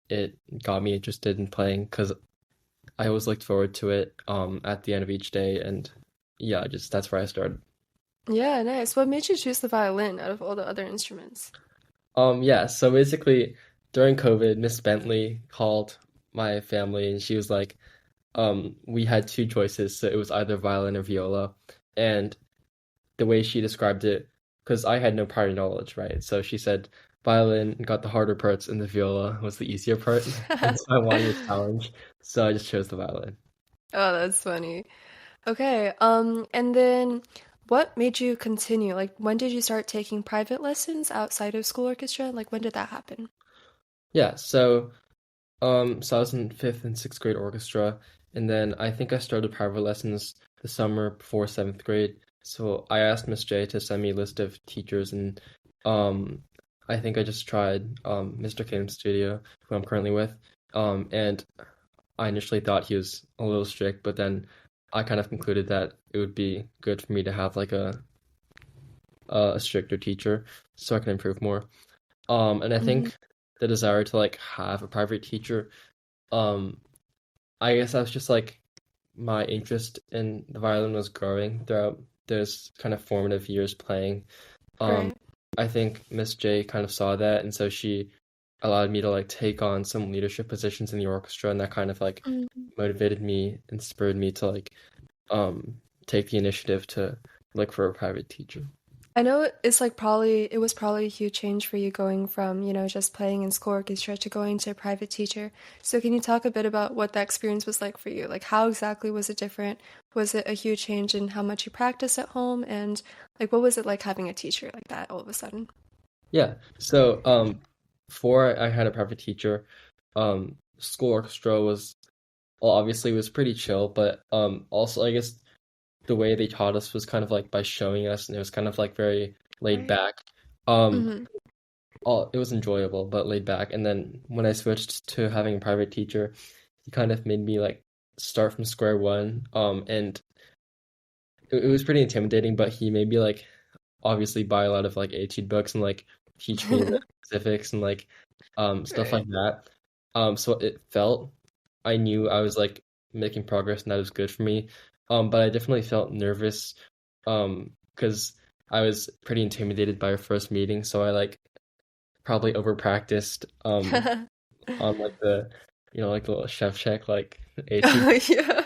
it got me interested in playing because I always looked forward to it at the end of each day, and yeah, just that's where I started. Yeah, nice. What made you choose the violin out of all the other instruments? Yeah, so basically during COVID, Miss Bentley called my family and she was like, we had two choices, so it was either violin or viola. And the way she described it, because I had no prior knowledge, right? So she said violin got the harder parts and the viola was the easier part. And so I wanted a challenge, so I just chose the violin. Oh, that's funny. Okay, and then what made you continue? Like, when did you start taking private lessons outside of school orchestra? Like, when did that happen? Yeah, so I was in fifth and sixth grade orchestra, and then I think I started private lessons the summer before seventh grade. So I asked Miss J to send me a list of teachers, and um, I think I just tried Mr. Kim's studio, who I'm currently with, and I initially thought he was a little strict, but then I kind of concluded that it would be good for me to have like a stricter teacher so I can improve more. And I Hmm. think the desire to like have a private teacher. Um, I guess I was just like my interest in the violin was growing throughout those kind of formative years playing. Um, Right. I think Miss J kind of saw that, and so she allowed me to like take on some leadership positions in the orchestra, and that kind of like Mhm. motivated me and spurred me to like take the initiative to look for a private teacher. I know it's like probably it was probably a huge change for you going from, just playing in school orchestra to going to a private teacher. So can you talk a bit about what that experience was like for you? Like how exactly was it different? Was it a huge change in how much you practice at home? And like what was it like having a teacher like that all of a sudden? Yeah. So before I had a private teacher, school orchestra was well, obviously it was pretty chill, but also I guess the way they taught us was kind of like by showing us, and it was kind of like very laid Right. back. Um, Hmm. it was enjoyable, but laid back. And then when I switched to having a private teacher, he kind of made me like start from square one. And it was pretty intimidating, but he made me like obviously buy a lot of like etude books and like teach me the specifics and like stuff Right. like that. So it felt I knew I was like making progress and that was good for me. But I definitely felt nervous because I was pretty intimidated by our first meeting, so I like probably over practiced on like the like the little chef check like etude. Oh yeah.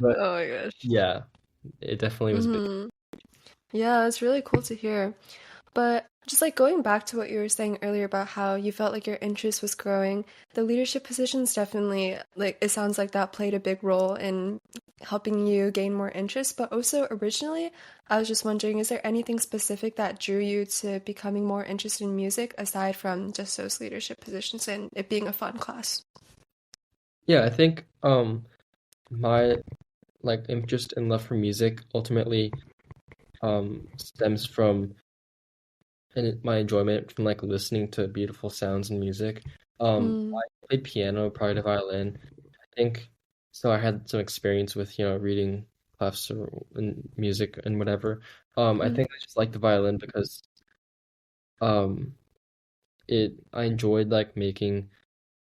But Oh my gosh. yeah, it definitely was big. Hmm. Yeah, it's really cool to hear. But just like going back to what you were saying earlier about how you felt like your interest was growing, the leadership positions definitely, like, it sounds like that played a big role in helping you gain more interest. But also, originally, I was just wondering, is there anything specific that drew you to becoming more interested in music aside from just those leadership positions and it being a fun class? Yeah, I think my like interest and love for music ultimately stems from my enjoyment from like listening to beautiful sounds and music. Mm, I played piano prior to violin. I think so. I had some experience with reading clefs or and music and whatever. I mm, think I just like the violin because um it I enjoyed like making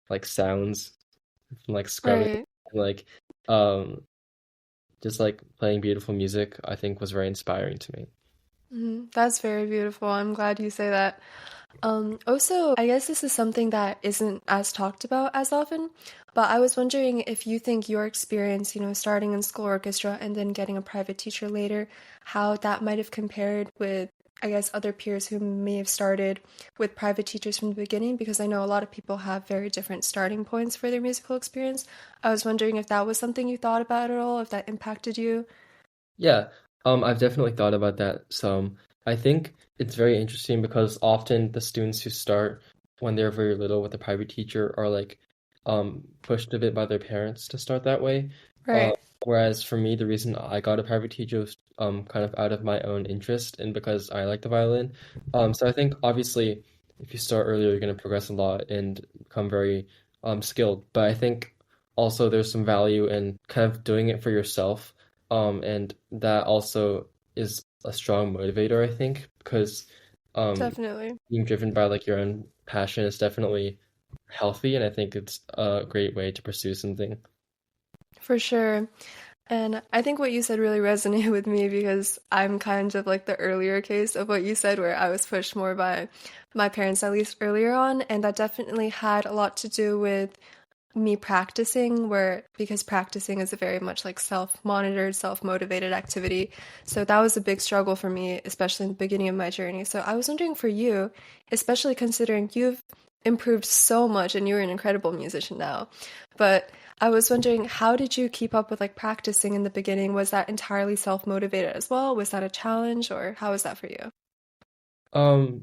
like sounds from like strumming right. and like um just like playing beautiful music. I think was very inspiring to me. That's very beautiful. I'm glad you say that. Also, I guess this is something that isn't as talked about as often, but I was wondering if you think your experience, starting in school orchestra and then getting a private teacher later, how that might have compared with, I guess, other peers who may have started with private teachers from the beginning, because I know a lot of people have very different starting points for their musical experience. I was wondering if that was something you thought about at all, if that impacted you. Yeah, I've definitely thought about that some. I think it's very interesting because often the students who start when they're very little with a private teacher are like pushed a bit by their parents to start that way. Uh, Right. Whereas for me, the reason I got a private teacher was kind of out of my own interest and because I like the violin. So I think obviously if you start earlier, you're going to progress a lot and become very skilled. But I think also there's some value in kind of doing it for yourself and that also is a strong motivator, I think, because um, Definitely. being driven by like your own passion is definitely healthy, and I think it's a great way to pursue something. For sure. And I think what you said really resonated with me because I'm kind of like the earlier case of what you said, where I was pushed more by my parents, at least earlier on. And that definitely had a lot to do with me practicing, where because practicing is a very much like self-monitored, self-motivated activity. So that was a big struggle for me, especially in the beginning of my journey. So I was wondering for you, especially considering you've improved so much and you're an incredible musician now, but I was wondering, how did you keep up with like practicing in the beginning? Was that entirely self-motivated as well? Was that a challenge, or how was that for you?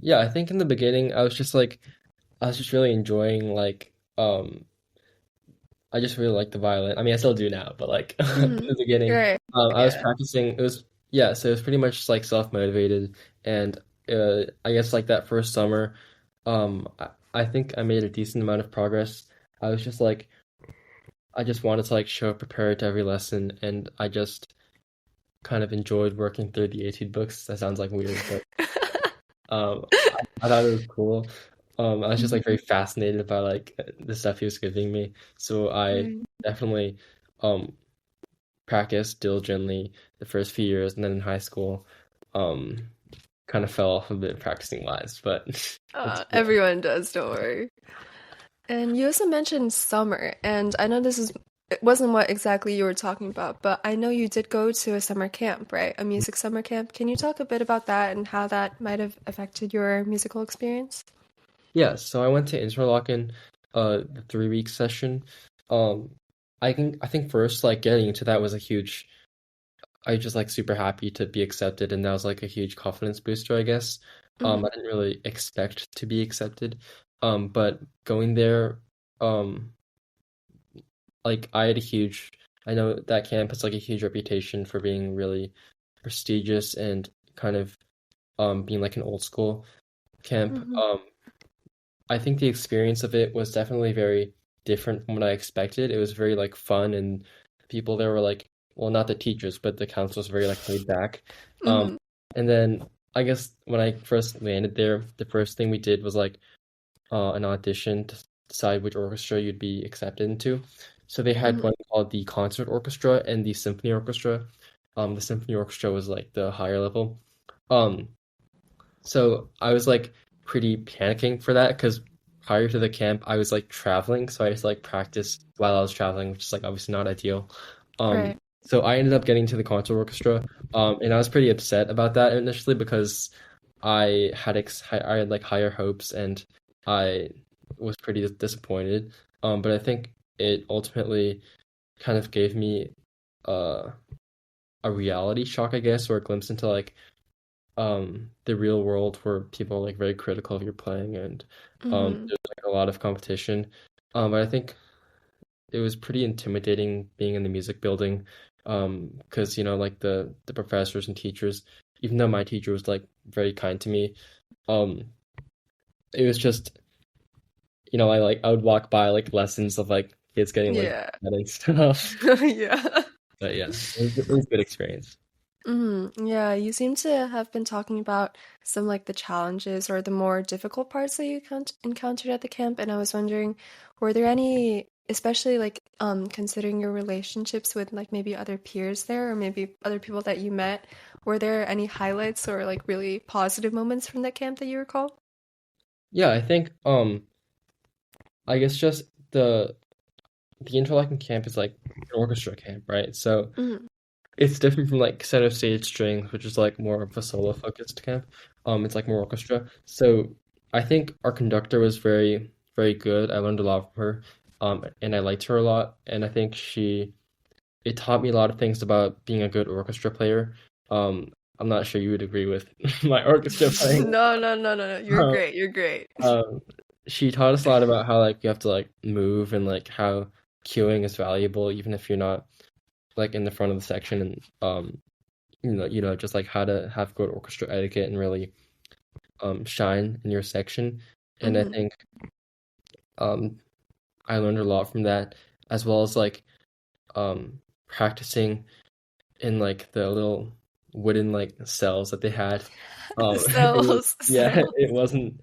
Yeah, I think in the beginning I was just really enjoying I just really like the violin. I mean, I still do now, but like in Hmm. the beginning, Right. I was Yeah. practicing. It was yeah, so it was pretty much just like self-motivated, and I guess like that first summer, I think I made a decent amount of progress. I was just like I just wanted to like show up prepared to every lesson, and I just kind of enjoyed working through the etude books. That sounds like weird, but I thought it was cool. I was just like very Mhm. fascinated by like the stuff he was giving me. So I Right. definitely um practiced diligently the first few years, and then in high school, um kind of fell off a bit practicing wise, but it's cool. Everyone does, don't worry. And you also mentioned summer, and I know it wasn't what exactly you were talking about, but I know you did go to a summer camp, right? A music summer camp. Can you talk a bit about that and how that might have affected your musical experience? Yeah, so I went to Interlochen, the 3 week session. Um, I think first like getting into that was a huge. I was just like super happy to be accepted, and that was like a huge confidence booster, I guess. I Hmm. didn't really expect to be accepted, but going there, um, like I had a huge. I know that camp has like a huge reputation for being really prestigious and kind of being like an old school camp. Hmm. I think the experience of it was definitely very different from what I expected. It was very like fun, and people there were like, well, not the teachers, but the counselors were very like laid back. Um, Hmm. and then I guess when I first landed there, the first thing we did was like an audition to decide which orchestra you'd be accepted into. So they had Hmm. one called the concert orchestra and the symphony orchestra. The symphony orchestra was like the higher level. Um, so I was like pretty panicking for that because prior to the camp, I was like traveling, so I just like practiced while I was traveling, which is like obviously not ideal. Um, Right. so I ended up getting to the concert orchestra, and I was pretty upset about that initially because I had like higher hopes and I was pretty disappointed. But I think it ultimately kind of gave me uh a reality shock, I guess, or a glimpse into like the real world where people are like very critical of your playing and Hmm. there's like a lot of competition. But I think it was pretty intimidating being in the music building because you know like the professors and teachers, even though my teacher was like very kind to me, um it was just you know I would walk by like lessons of like kids getting like Yeah. mad and stuff. Yeah. But yeah, it was a good experience. Yeah, you seem to have been talking about some like the challenges or the more difficult parts that you encountered at the camp, and I was wondering, were there any, especially like considering your relationships with like maybe other peers there or maybe other people that you met, were there any highlights or like really positive moments from that camp that you recall? Yeah, I think I guess just the Interlochen camp is like an orchestra camp, right? So Mm-hmm. it's different from like center stage strings, which is like more of a solo focused camp. It's like more orchestra. So I think our conductor was very, very good. I learned a lot from her. And I liked her a lot. And I think it taught me a lot of things about being a good orchestra player. I'm not sure you would agree with my orchestra playing. No, no, no, no, no. You're Um, great. You're great. um, she taught us a lot about how like you have to like move and like how cueing is valuable, even if you're not like in the front of the section and just like how to have good orchestra etiquette and really shine in your section. And I Hmm. think um I learned a lot from that, as well as like practicing in like the little wooden like cells that they had. Cells, Yeah, cells. it wasn't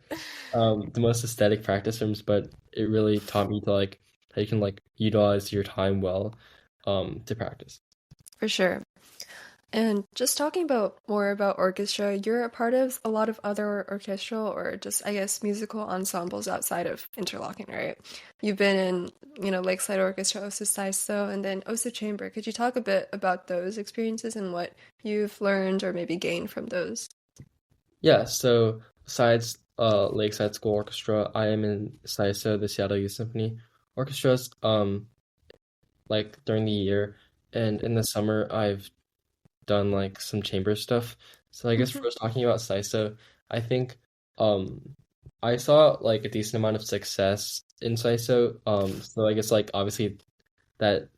the most aesthetic practice rooms, but it really taught me to like how you can like utilize your time well to practice. For sure. And just talking about more about orchestra, you're a part of a lot of other orchestral or just, I guess, musical ensembles outside of Interlochen, right? You've been in, Lakeside Orchestra, also SYSO, and then also Chamber. Could you talk a bit about those experiences and what you've learned or maybe gained from those? Yeah, so besides Lakeside School Orchestra, I am in SYSO, the Seattle Youth Symphony Orchestras, like during the year, and in the summer I've done like some chamber stuff. So I guess Hmm. first talking about SYSO, I think I saw like a decent amount of success in SYSO. So I guess like obviously that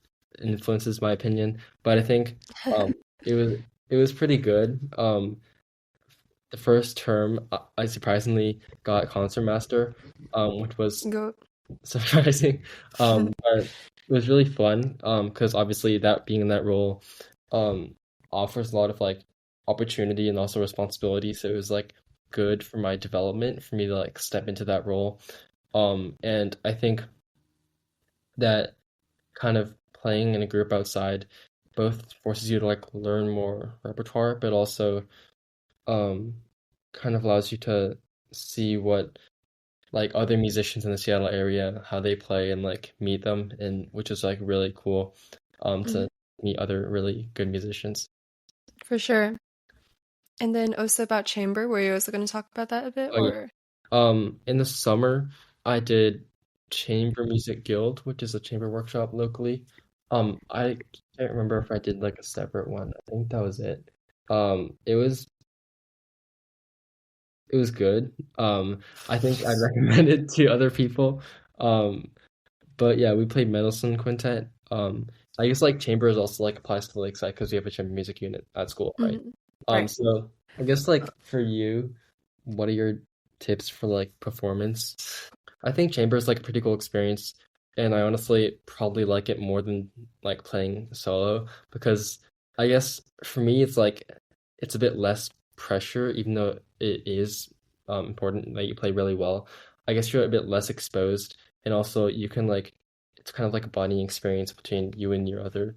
influences my opinion, but I think um it was it was pretty good. The first term I surprisingly got concertmaster, which was Go. surprising. But it was really fun, because obviously that being in that role, um, offers a lot of like opportunity and also responsibility. So it was like good for my development for me to like step into that role. And I think that kind of playing in a group outside both forces you to like learn more repertoire, but also um, kind of allows you to see what like other musicians in the Seattle area, how they play and like meet them, and which is like really cool Mhm. to meet other really good musicians. For sure. And then also about Chamber, were you also going to talk about that a bit, Oh yeah. or? In the summer I did Chamber Music Guild, which is a chamber workshop locally. I can't remember if I did like a separate one. I think that was it. It was good. I think I'd recommend it to other people. Um, But yeah, we played Mendelssohn Quintet. I guess like chamber is also like applies to the Lakeside because we have a chamber music unit at school, right? Mhm. Right. So I guess like for you, what are your tips for like performance? I think chamber is like a pretty cool experience, and I honestly probably like it more than like playing solo because I guess for me it's like it's a bit less pressure, even though it is important that you play really well. I guess you're a bit less exposed, and also you can like it's kind of like a bonding experience between you and your other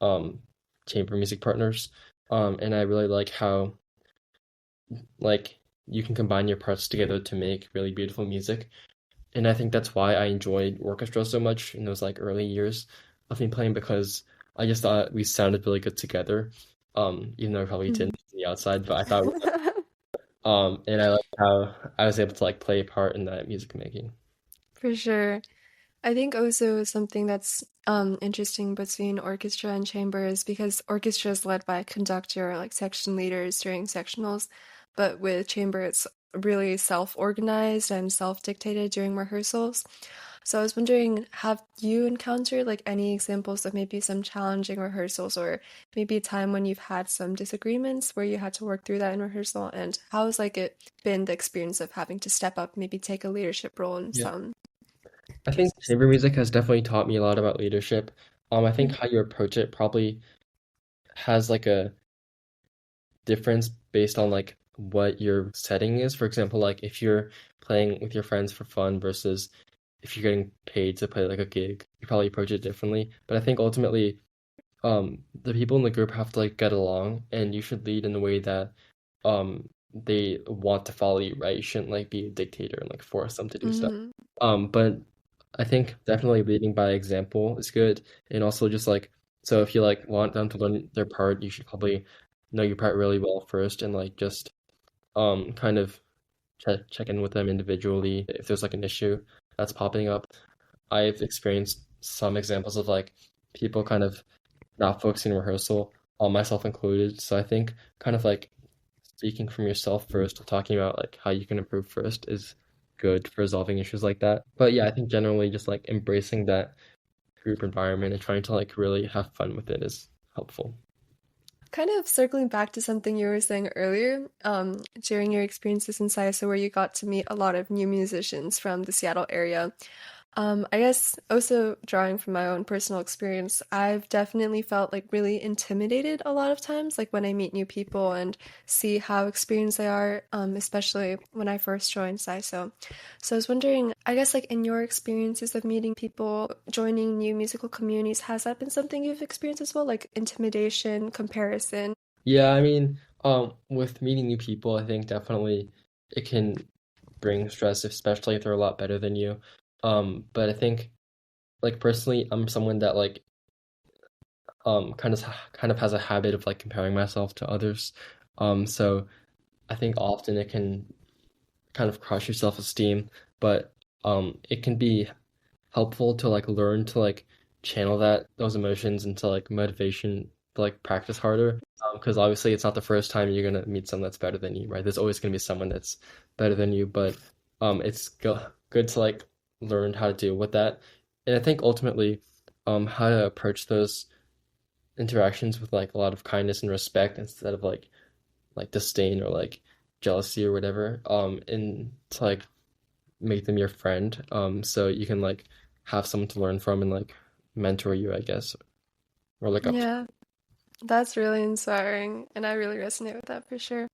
um chamber music partners. And I really like how like you can combine your parts together to make really beautiful music. And I think that's why I enjoyed orchestra so much in those like early years of me playing because I just thought we sounded really good together. Even though I probably Mhm. didn't from the outside, but I thought and I like how I was able to like play a part in that music making. For sure. I think also something that's interesting between orchestra and chamber is because orchestra is led by a conductor or like section leaders during sectionals, but with chamber it's really self-organized and self-dictated during rehearsals. So I was wondering, have you encountered like any examples of maybe some challenging rehearsals or maybe a time when you've had some disagreements where you had to work through that in rehearsal? And how has like it been the experience of having to step up, maybe take a leadership role in Yeah. some I think cases? chamber music has definitely taught me a lot about leadership. I think Mhm. how you approach it probably has like a difference based on like what your setting is. For example, like if you're playing with your friends for fun versus if you're getting paid to play like a gig, you probably approach it differently. But I think ultimately, the people in the group have to like get along, and you should lead in a way that they want to follow you, right? You shouldn't like be a dictator and like force them to do stuff. Mhm. But I think definitely leading by example is good, and also just like so if you like want them to learn their part, you should probably know your part really well first, and like just kind of check in with them individually if there's like an issue that's popping up. I've experienced some examples of like people kind of not focusing in rehearsal, all myself included. So I think kind of like speaking from yourself first, talking about like how you can improve first is good for resolving issues like that. But yeah, I think generally just like embracing that group environment and trying to like really have fun with it is helpful. Kind of circling back to something you were saying earlier, during your experiences in SYSO where you got to meet a lot of new musicians from the Seattle area. I guess also drawing from my own personal experience, I've definitely felt like really intimidated a lot of times, like when I meet new people and see how experienced they are, especially when I first joined SYSO. So I was wondering, I guess like in your experiences of meeting people, joining new musical communities, has that been something you've experienced as well, like intimidation, comparison? Yeah, I mean, with meeting new people, I think definitely it can bring stress, especially if they're a lot better than you. But I think like personally, I'm someone that like kind of has a habit of like comparing myself to others. So I think often it can kind of crush your self-esteem, but it can be helpful to like learn to like channel those emotions into like motivation to like practice harder. Because obviously it's not the first time you're gonna meet someone that's better than you, right? There's always gonna be someone that's better than you, but it's good to like learn how to deal with that. And I think ultimately, how to approach those interactions with like a lot of kindness and respect instead of like disdain or like jealousy or whatever. And to like make them your friend. So you can like have someone to learn from and like mentor you, I guess, or look up to. Yeah, that's really inspiring, and I really resonate with that for sure.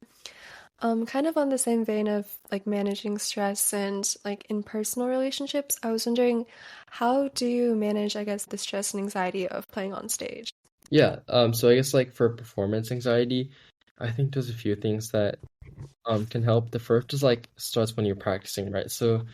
Kind of on the same vein of like managing stress and like in personal relationships, I was wondering, how do you manage, I guess, the stress and anxiety of playing on stage? Yeah. So I guess like for performance anxiety, I think there's a few things that can help. The first is like starts when you're practicing, right? So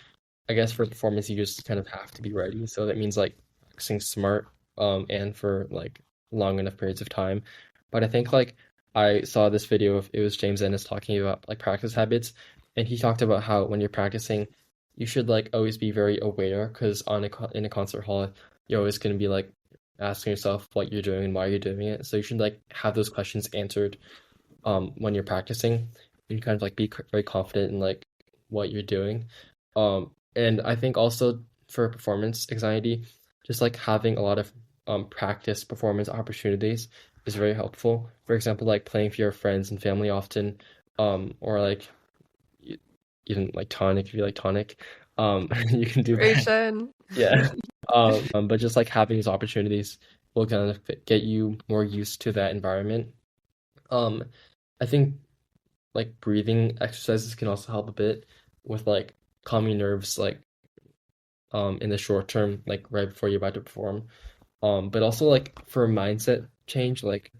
I guess for performance, you just kind of have to be ready. So that means like practicing smart, and for like long enough periods of time. But I think like I saw this video of it was James Ennis talking about like practice habits, and he talked about how when you're practicing, you should like always be very aware because in a concert hall, you're always going to be like asking yourself what you're doing and why you're doing it. So you should like have those questions answered when you're practicing. You kind of like be very confident in like what you're doing. And I think also for performance anxiety, just like having a lot of practice performance opportunities is very helpful. For example, like playing for your friends and family often, or like e- even like tonic if you like tonic, you can do that. Ration. Yeah. But just like having these opportunities will kind of get you more used to that environment. Um, I think like breathing exercises can also help a bit with like calming nerves, like in the short term, like right before you're about to perform. But also like for a mindset change, like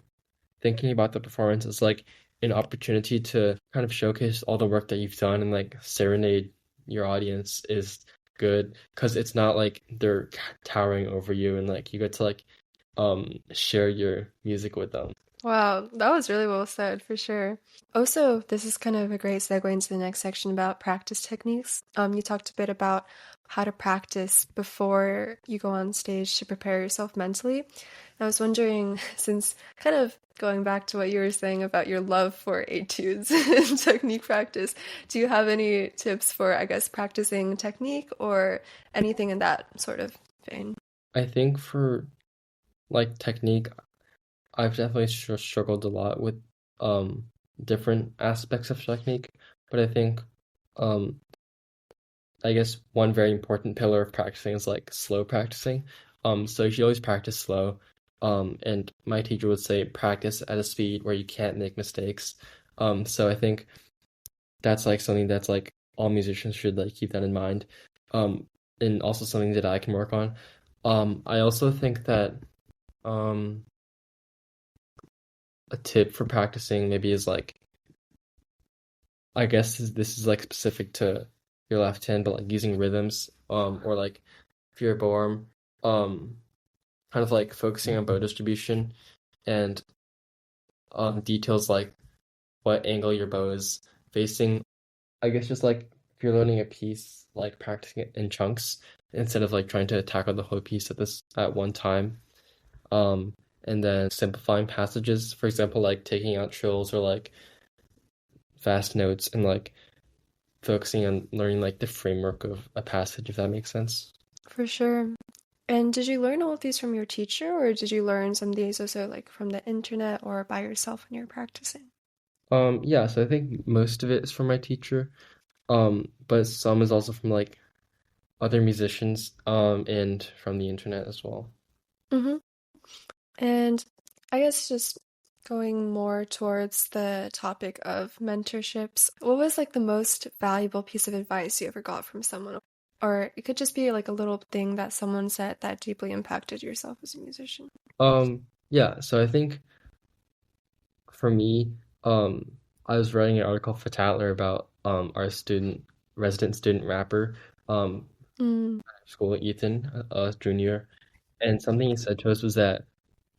thinking about the performance is like an opportunity to kind of showcase all the work that you've done and like serenade your audience is good because it's not like they're towering over you and like you get to like share your music with them. Wow, that was really well said for sure. Also, this is kind of a great segue into the next section about practice techniques. You talked a bit about how to practice before you go on stage to prepare yourself mentally. And I was wondering, since kind of going back to what you were saying about your love for etudes and technique practice, do you have any tips for, I guess, practicing technique or anything in that sort of vein? I think for like technique, I've definitely struggled a lot with um different aspects of technique, but I think um I guess one very important pillar of practicing is like slow practicing. So you should always practice slow. And my teacher would say practice at a speed where you can't make mistakes. So I think that's like something that's like all musicians should like keep that in mind. And also something that I can work on. I also think that um a tip for practicing maybe is like I guess this is like specific to your left hand, but like using rhythms, or like if you're a bow kind of like focusing on bow distribution and details like what angle your bow is facing. I guess just like if you're learning a piece, like practicing it in chunks instead of like trying to tackle the whole piece at one time. Um, and then simplifying passages, for example, like taking out trills or like fast notes and like focusing on learning like the framework of a passage, if that makes sense. For sure. And did you learn all of these from your teacher, or did you learn some of these also like from the internet or by yourself when you're practicing? Yeah, so I think most of it is from my teacher. But some is also from like other musicians, and from the internet as well. Hmm. And I guess just going more towards the topic of mentorships, what was like the most valuable piece of advice you ever got from someone? Or it could just be like a little thing that someone said that deeply impacted yourself as a musician. Yeah, so I think for me, um, I was writing an article for Tatler about our resident student rapper, um, Mm, school Ethan, junior, and something he said to us was that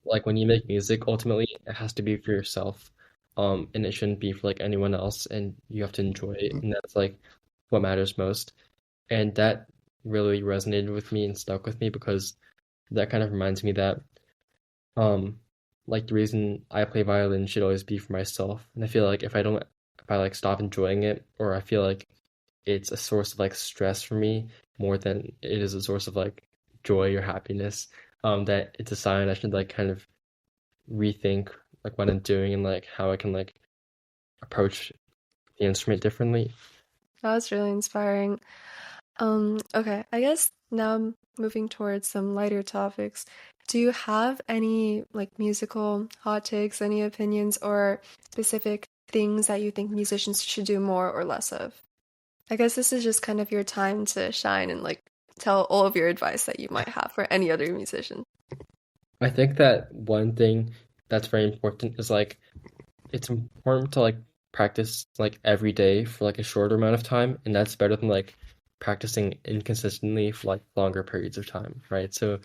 like when you make music, ultimately it has to be for yourself, and it shouldn't be for like anyone else, and you have to enjoy it, and that's like what matters most. And that really resonated with me and stuck with me because that kind of reminds me that um like the reason I play violin should always be for myself. And I feel like if I like stop enjoying it, or I feel like it's a source of like stress for me more than it is a source of like joy or happiness, that it's a sign I should like kind of rethink like what I'm doing and like how I can like approach the instrument differently. that was really inspiring. Okay, I guess now I'm moving towards some lighter topics. Do you have any like musical hot takes, any opinions, or specific things that you think musicians should do more or less of? I guess this is just kind of your time to shine and like tell all of your advice that you might have for any other musician. I think that one thing that's very important is like it's important to like practice like every day for like a shorter amount of time, and that's better than like practicing inconsistently for like longer periods of time, right? So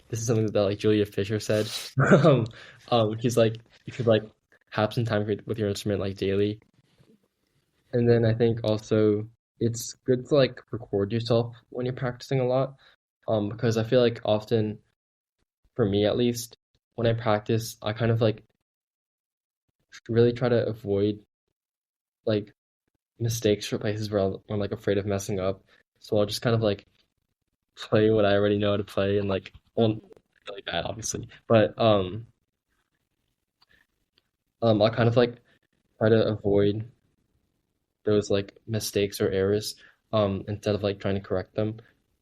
this is something that like Julia Fisher said. um, she's like you should like have some time with your instrument like daily. And then I think also it's good to like record yourself when you're practicing a lot. Because I feel like often, for me at least, when I practice, I kind of like really try to avoid like mistakes or places where I'm like afraid of messing up. So I'll just kind of like play what I already know how to play and like, well, Mhm. really bad obviously, but I'll kind of like try to avoid those like mistakes or errors, instead of like trying to correct them,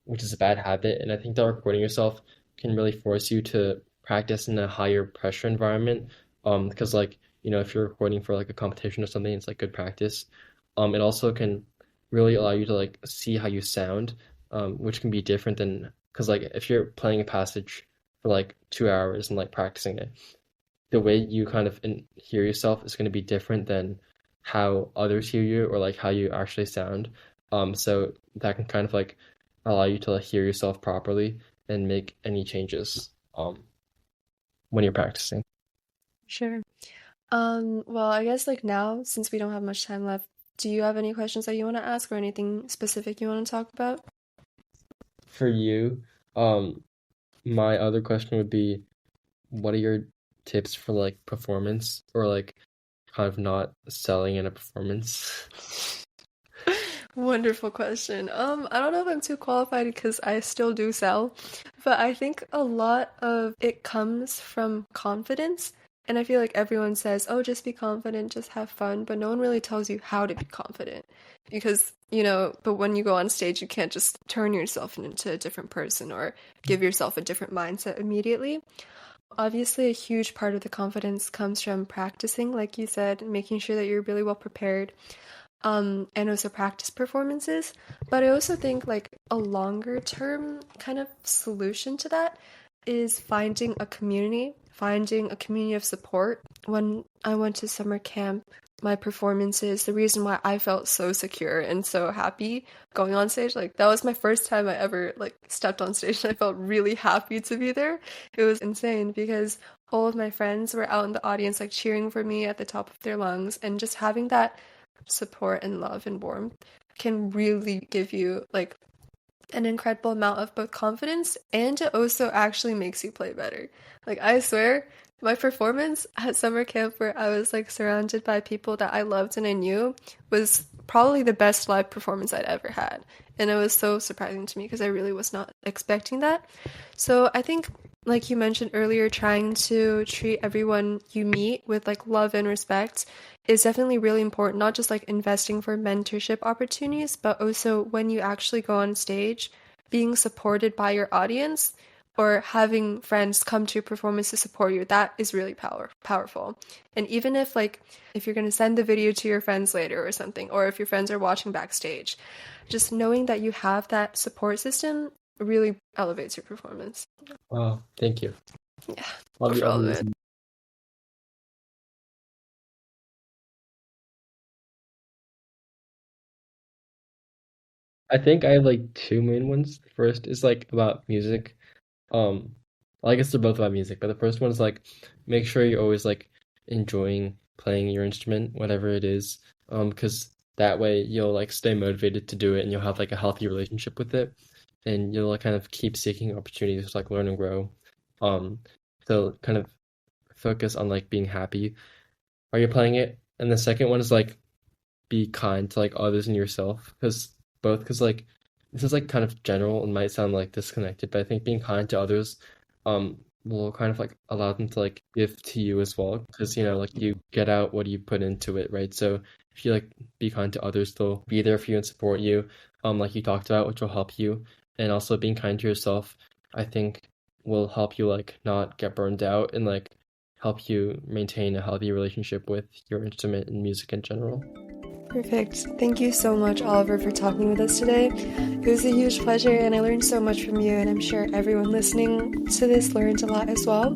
which is a bad habit. And I think that recording yourself can really force you to practice in a higher pressure environment, because like if you're recording for like a competition or something, it's like good practice. It also can really allow you to like see how you sound, which can be different than because like if you're playing a passage for like 2 hours and like practicing it, the way you kind of hear yourself is going to be different than how others hear you or like how you actually sound. So that can kind of like allow you to like hear yourself properly and make any changes when you're practicing. Sure. Well, I guess like now, since we don't have much time left, do you have any questions that you want to ask or anything specific you want to talk about? For you, um, my other question would be, what are your tips for like performance or like kind of not selling in a performance? Wonderful question. I don't know if I'm too qualified because I still do sell, but I think a lot of it comes from confidence. And I feel like everyone says, oh, just be confident, just have fun, but no one really tells you how to be confident. Because, but when you go on stage, you can't just turn yourself into a different person or give yourself a different mindset immediately. Obviously, a huge part of the confidence comes from practicing, like you said, making sure that you're really well prepared, and also practice performances. But I also think like a longer term kind of solution to that is finding a community of support. When I went to summer camp, my performances, the reason why I felt so secure and so happy going on stage, like that was my first time I ever like stepped on stage and I felt really happy to be there. It was insane because all of my friends were out in the audience like cheering for me at the top of their lungs, and just having that support and love and warmth can really give you like an incredible amount of both confidence, and it also actually makes you play better. Like I swear, my performance at summer camp where I was like surrounded by people that I loved and I knew was probably the best live performance I'd ever had. And it was so surprising to me because I really was not expecting that. So I think like you mentioned earlier, trying to treat everyone you meet with like love and respect is definitely really important, not just like investing for mentorship opportunities, but also when you actually go on stage, being supported by your audience or having friends come to your performance to support you, that is really powerful. And even if if you're going to send the video to your friends later or something, or if your friends are watching backstage, just knowing that you have that support system really elevates your performance. Wow, thank you. Yeah, I'll be problem. listening. I think I have like two main ones. The first is like about music. Well, I guess they're both about music, but the first one is like make sure you're always like enjoying playing your instrument, whatever it is. Because that way you'll like stay motivated to do it and you'll have like a healthy relationship with it and you'll like kind of keep seeking opportunities to like learn and grow. Um, so kind of focus on like being happy while you're playing it. And the second one is like be kind to like others and yourself because like this is like kind of general and might sound like disconnected, but I think being kind to others will kind of like allow them to like give to you as well because like you get out what you put into it, right? So if you like be kind to others, they'll be there for you and support you, like you talked about, which will help you. And also being kind to yourself, I think will help you like not get burned out and like help you maintain a healthy relationship with your instrument and music in general. Perfect. Thank you so much, Oliver, for talking with us today. It was a huge pleasure, and I learned so much from you, and I'm sure everyone listening to this learned a lot as well.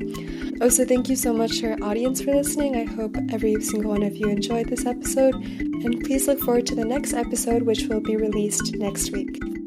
Also, thank you so much to our audience for listening. I hope every single one of you enjoyed this episode, and please look forward to the next episode, which will be released next week.